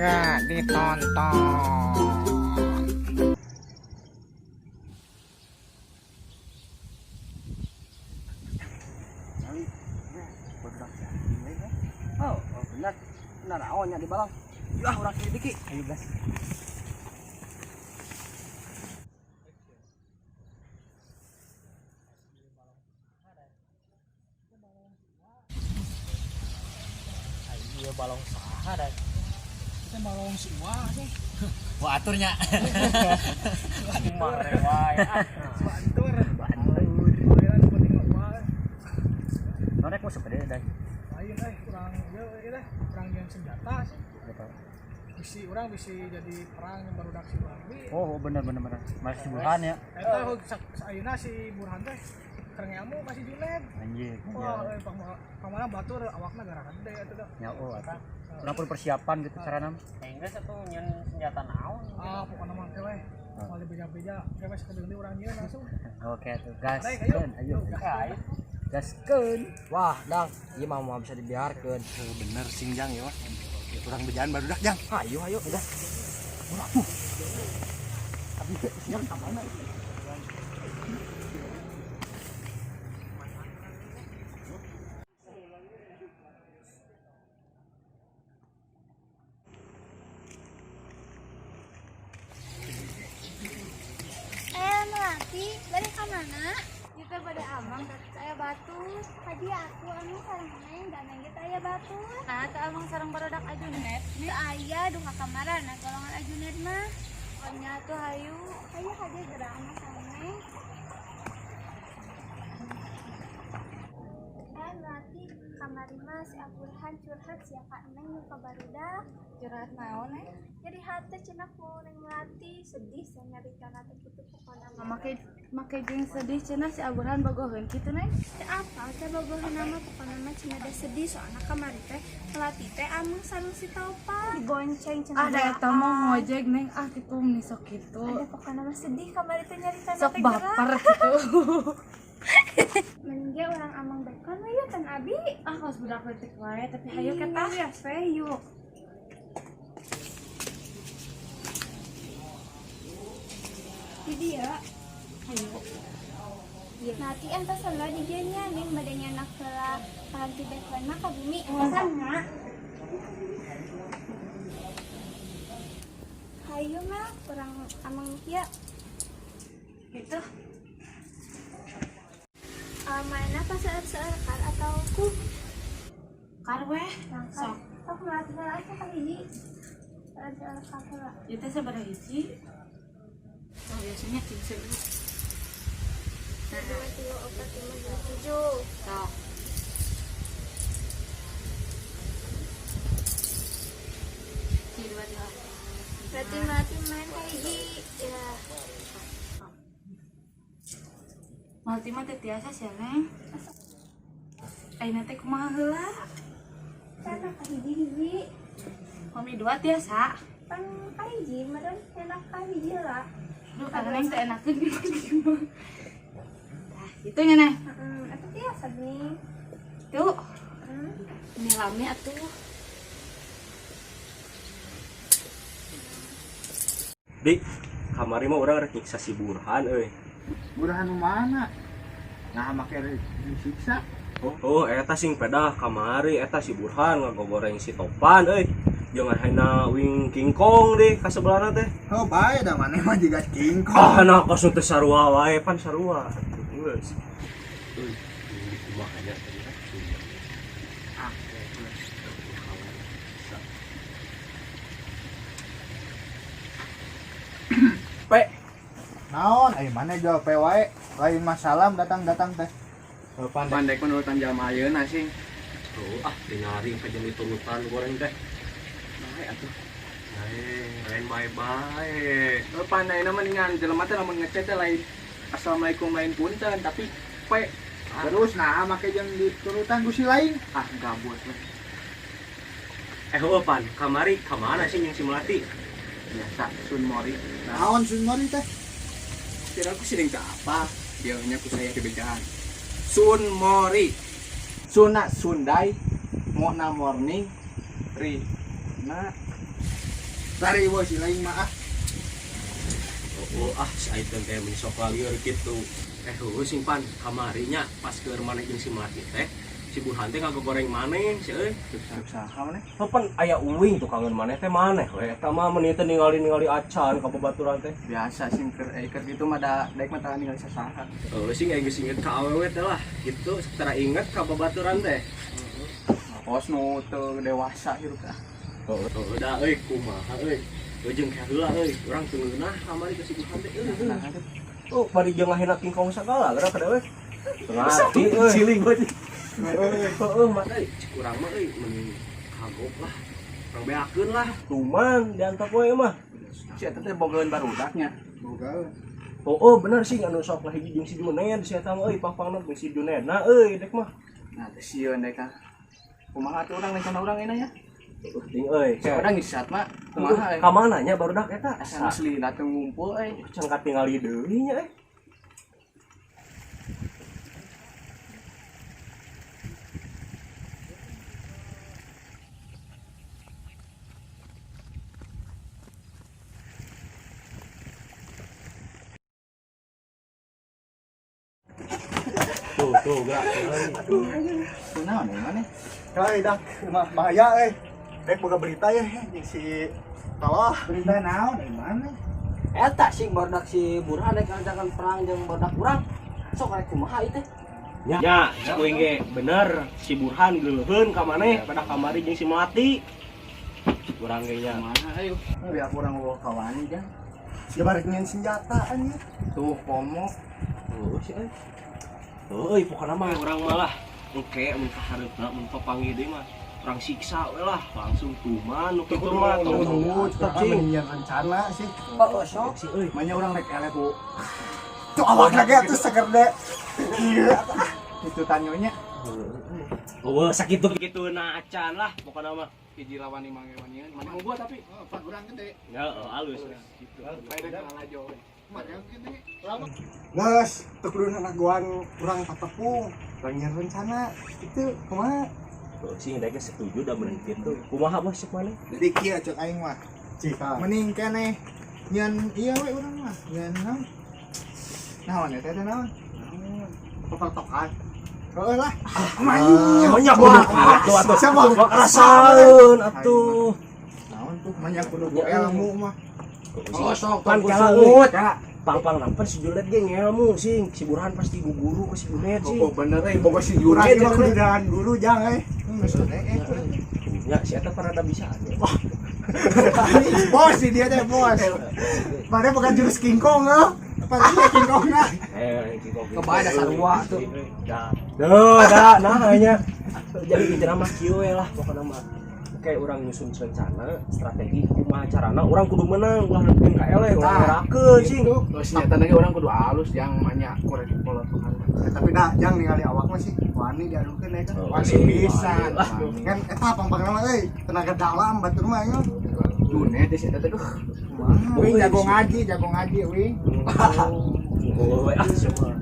nggak ditonton. Oh, benar. Benar awalnya di balang. Ya, orang sedikit. Ayo, guys. Iya balong saha dah. Kita balong siwa sih. Wah aturnya. Batur. Batur. Norek mau sepeda dah. Lain kurang yang senjata sih. Bisa jadi perang yang baru dak si Barbie. Oh bener. Masih Burhan ya. Eta saeuna si Burhan teh keur ngelmu kasih Junet. Anjir. Wah, pamana batur awakna gara gede eta teh. Ya oh eta. Urang perlu persiapan gitu carana. Enggak satu nyen senjata naon. Pokoknya mah teh we. Mali beja-beja, we sakedeung urang nyeun langsung. Oke tuh gas. Ayo. Gaskeun. Wah, Dang, ieu mah mau bisa dibiarkeun. Oh bener singjang ya wah. Urang bejaan baru dak jang. Ayo, udah. Abi siang ka mana? Melati, balik ke mana? Kita pada abang, saya batu. Tadi aku anu sarang neng, dan neng kita ya batu. Nah, ke abang sarang barodak ajunet. Ke ayah, duka kamaran, nah golongan ajunet mah. Pokoknya tuh hayu, ayah aja gerak sama sarang neng. Melati, kamari mas, si Aburhan curhat siapa neng lupa barudak. Curhat naon neng? Jadi hati cina ku neng Melati sedih saya nyari karena gitu pokoknya. Make jeung sedih cenah si Aburhan bogoheun kitu neng. Apa teh bogoheun nama pokoknya mah cina ada sedih soalnya kamari teh Melati teh amung sareng si Topa dibonceng cenah. Da eta mah ngojek neng kitu meni sok kitu. Ada pokoknya mah sedih kamari teh nyari tanah Sok baper kitu. Mending ge urang amang bekon we ya Tan Abi. Kos budak letik wae tapi hayu kita ya yuk. Jadi ya ayo. Nanti enta salah di dianya neng badannya anak heula paranti bekon mah ka bumi sana. Hayu mah kurang amang ya. Gitu. Mana pas sear atau ku Karwe sok. Sok Melati aja kali ini. Sear lah. Itu sabaraha hiji? Oh biasanya 3. 2, 3, 4, 5, 6, 7. Sok. Berarti Melati main hiji ya. Malti mah teh tiasa sia neng. Ayeuna teh kumaha heula? Sana ka hiji. Mami 2 tiasa. Pan ka hiji meureun enak ka hiji lah. Duh karena neng teh enakeun gimana? Nah, itu nya neng. Eta tiasa nih. Tuh. Ini lami atuh. Dik, kamari mah urang rek nyiksa si Burhan euy. Burhan mana? Nah make disiksa. Oh, eta sing pedah kamari eta si Burhan ngagoreng si Topan euy. Jangan hanya wing King Kong deh ka sebelahna teh. Oh bae da maneh mah jiga King Kong. Nah kos teh sarua wae pan sarua. Geus. Euy, kumaha nya teh? Pe, Naon? Mana jawab wae. Lain masalah datang teh. Pandai penurutan jam ayeuna sih. dinari ka jeung diturutan goreng teh. Bae atuh. Lain bae-bae. Pandai na mendingan jelema teh lamun ngechat teh lain assalamualaikum lain punten tapi pe Terus nah make jeung diturutan ku si lain. gabut we. Pan, kamari kamana sih yang si Melati? Biasa Sun Mori. Naon sun mari teh? Kira aku sering apa? Dia nya ku saya kebejahan. Sun Mori. Suna Sundai, Mona Morning, Ri. Nah, Tari bos lain mah. Oh, si Aiten teh mun sok lalieur kitu. Heueuh simpan kamarinya pas keur maneh jeung si Mati teh. Si Burhan teh ngagoreng maneh si euy. Usaha maneh. Sopan aya uwing tukangan maneh teh maneh we. Eta mah meuni teh ningali acan ka babaturan teh. Biasa sing keur gitu mah da daek mah tah ningali sasaha. Oh, sing geus inget ka awewe teh lah. Kitu secara inget ka babaturan teh. Pos nu teu dewasa hirup tah. Oh, da euy kumaha euy. Jeung heula euy, urang teu ngeunah kamari ka si Burhan teh. Oh, bari jeung ngahina kingkong sagala geura kada we. Ngerti euy. Ciling we. Heeh, mah euy, cik urang mah euy mending kagok lah. Urang beakeun lah, tuman diantep we mah. Si eta teh bogaeun barudaknya. Boga. Oh, bener sih anu sok lah hiji jeung si Juned, si eta mah euy pangpangna jeung si Juned. Nah euy dek mah. Nah, teh sieun deh ka. Kumaha atuh urang rencana urang euna ya? Ting euy, Si urang isat mah kumaha? ka mana nya barudak eta? Asa asli datang ngumpul Can katingali deui nya Tuh, gerak. kunaon ya maneh? Kai dah mah bahaya Dek boga berita ya jeung si Toloh. Berita naon di mana? Eta sing barudak si Burhan rek ngajakan perang jeung barudak urang. Sok rek kumaha ieu teh? Ya, cikuing ge bener si Burhan geuleuheun ka maneh pada kamari jeung si Mati. Urang ge nya. Kumaha ayo? Biar urang bawa kawani jang. Si bari nyen senjata anjir. Tuh pomo. Oh, si euy. Euy, pokona mah urang malah engke mun kahareupna mun papanggih deui mah urang siksa we lah langsung tuman nu kitu mah Tunggu cing. menyiapkan rencana sih. Oh, sok. Si euy. Manya urang rek ele bu. Tuh awakna ge atuh seger dek. Iya. Itu tanyonya. Oh, sakitu kituna acan lah pokona mah. Hiji lawan 5 ewan mana gua tapi Pak urang gede. Ya, halus. Gitu. bae rek ngalajo. Geus, teu kudu ngaguan urang patepung. Urang rencana itu kumaha? Oh, sing da ge setuju da bener kitu. Kumaha bos cek maneh? Jadi kieu cek aing mah. Cik, mending keneh nyen iya we urang mah. Nyen naon eta teh naon? Tok-tokan. Heueuh lah. Banyak atuh atuh. Siapa? Rasaeun atuh. Naon tuh banyak kudu ilmu mah. Oh, sok kan kusungut. Pang-pang nampan si Junet ge ngelmu sing. Si Burhan pasti guguru ke si Junet sing. Oh bener Boga si Jurang ieu mah kudu daan guru jang Geus Ya, si eta parada bisa. Wah. Bos si dia teh bos. Padahal bukan jurus kingkong Padahal dia kingkongna. Kebae da sarua tuh. Da nah hanya jadi intina mah kieu we lah pokona mah. Kayak orang nyusun rencana strategi kumaha carana orang kudu menang ulah nepikeun ka ele urang ngerakeun sing. Terus nyata lagi orang kudu halus yang banyak korek pola Tuhan. Tapi dah jang ningali awak mah sih wani diadukeun kan. Wani bisa. Kan eta pang-pang nama tenaga dalam batur mah nya. Junet di situ tuh. Wing jago ngaji wing. Oh,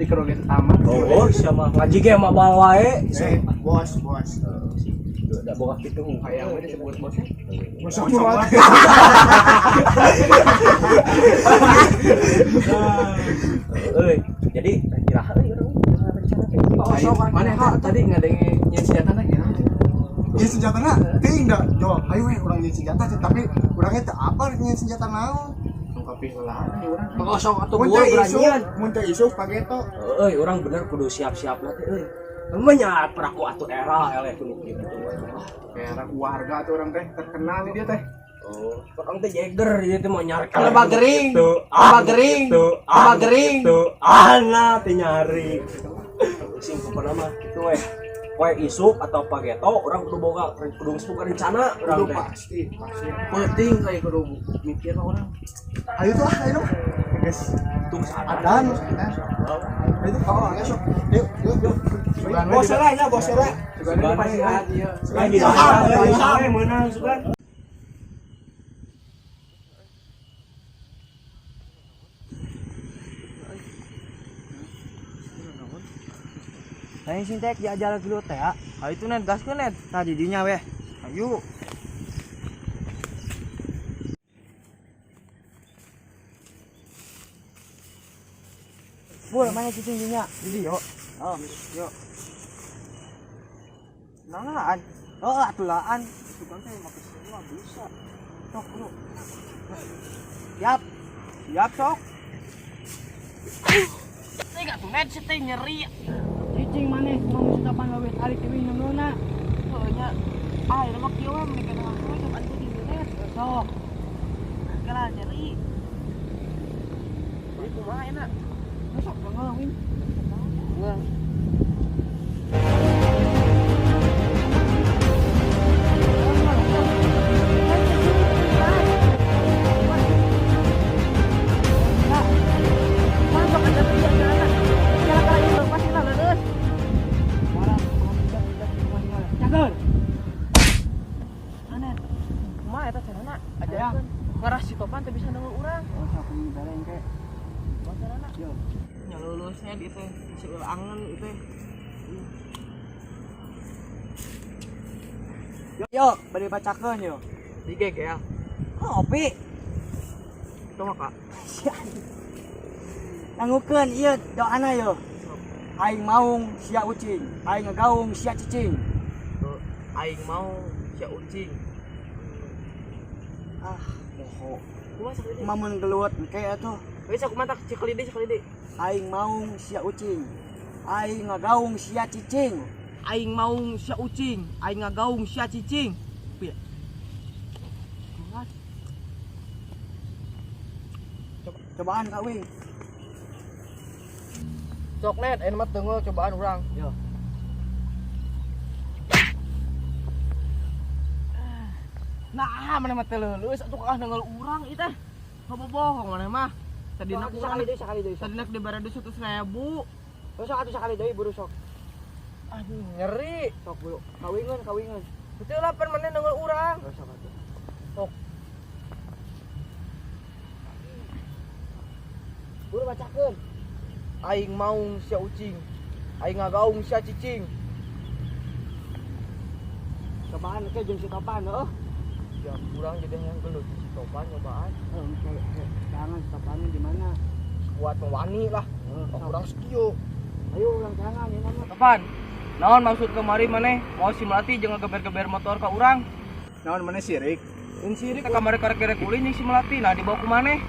Di keroget taman. oh, sama ngaji ge mah bal wae. Bos. Da boga kitu Kayak we disebut bosnya. Bos. Euy, jadi kira euy urang rencana teh. Mana ha tadi ngadenge nyen senjata lagi. Ini senjatana teuing da. Jo, ayo we urang nyen senjata tapi urangnya teu apa nyen senjata naon. Tapi lah urang. Pengosong atuh Mun buah teu beranian. mun teu isuk pageto. Euy, urang bener kudu siap-siap nanti euy. Emanya peraku atuh era ele kudu kitu. Kayak keluarga tuh orang teh terkenal dia teh. Oh, orang teh Jagger dia teh mau nyari Lebah gering. Lebah gering. Tuh, ana teh nyari. Sing pokona mah kitu we. Poe isuk atau pageto orang kudu boga kudu geus boga rencana urang teh. Pasti. Penting kayak kudu mikir orang. Ayo tuh ayo. Geus Tuh adan. Itu kawan esok. Yuk. Bos lah ya, bos lah. Juga pasti ada ya. Lagi sampai menang sugan. Tanya sintek diajar dulu teh ya. Ayo itu net gaskeun net. Tadi dinya weh. Ayo. Bul, mana cicing dinya? Jadi yuk. Oh, yuk. Nangaan. Oh, atulaan. Itu kan teh make semua bisa. Sok, yuk. Siap. Siap, sok. Saya gak tuh net sih nyeri. Cicing mana? Mau mesti kapan gawe tarik ke minum nona? Soalnya air mah kieu we menika langsung coba aku di net. Sok. Kalah nyeri. Ini kumaha enak? Sok ngawin. Ngeung. Ngeras si Topan teh bisa nengol urang. Oh, sok ini bareng ke. Bosarana. Yo. Nya lulusnya di teh seueur angen itu. Yuk, bari bacakeun yuk. Di GGL. Kopi. Itu mah Kak. Nangukeun ieu doana yuk. Aing maung sia ucing, aing ngagaung sia cicing. Tuh, aing mau sia ucing. Ah, moho. Kumaha sakali. Mamun geluat engke atuh. Geus aku mantak sekali deui. Aing maung sia ucing, aing ngagaung sia cicing. Aing mau sia ucing, aing ngagaung sia cicing. Piye? Cobaan kawin. Sok net, aya mah teunggal cobaan urang. Yo. Nah, mana mah teh leuleus atuh kah nanggal urang ieu teh. Bohong mana mah. Tadina Sakali deui. tadina di bare 100.000. Sok atuh sakali deui buru sok. Aduh, nyeri. Sok buru. Kawingan. Betul lapan mana nanggal urang. Sok atuh. Sok. Buru bacakeun. Aing mau sia ucing, aing ngagaung sia cicing. Cobaan ke jeung si Topan heuh. Ya kurang jadi yang gelut si Topan nyobaan. Jangan Topannya di mana? Kuat mewani lah. Kurang sekio. Ayo ulang jangan ya nama. Topan, naon maksud kemari maneh? Mau si Melati jeung ngegeber-geber motor ka urang. Naon mana sirik? Mun sirik ka kamari karek ulin jeung si Melati, nah dibawa ku maneh.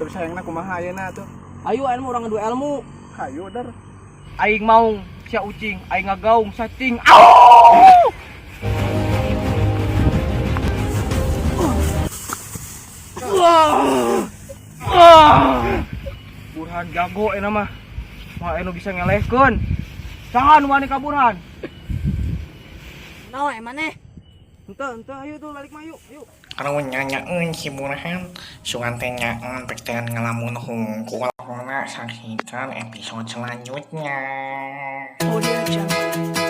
Terus sayangna kumaha ayeuna tuh? Ayo anu urang ngadu ilmu. Hayu dar. Aing mau sia ucing, aing ngagaung sia cing. Au! Burhan jago eta mah. Mah anu bisa ngelehkeun. Sahan wani ka Burhan? Naon maneh? Henteu ayo tuh balik mah yuk. Kalau nyanyain si Burhan, sungan teh nyaon pengen ngelamun hungkul. Saksikan episode selanjutnya. Oh dia jangan.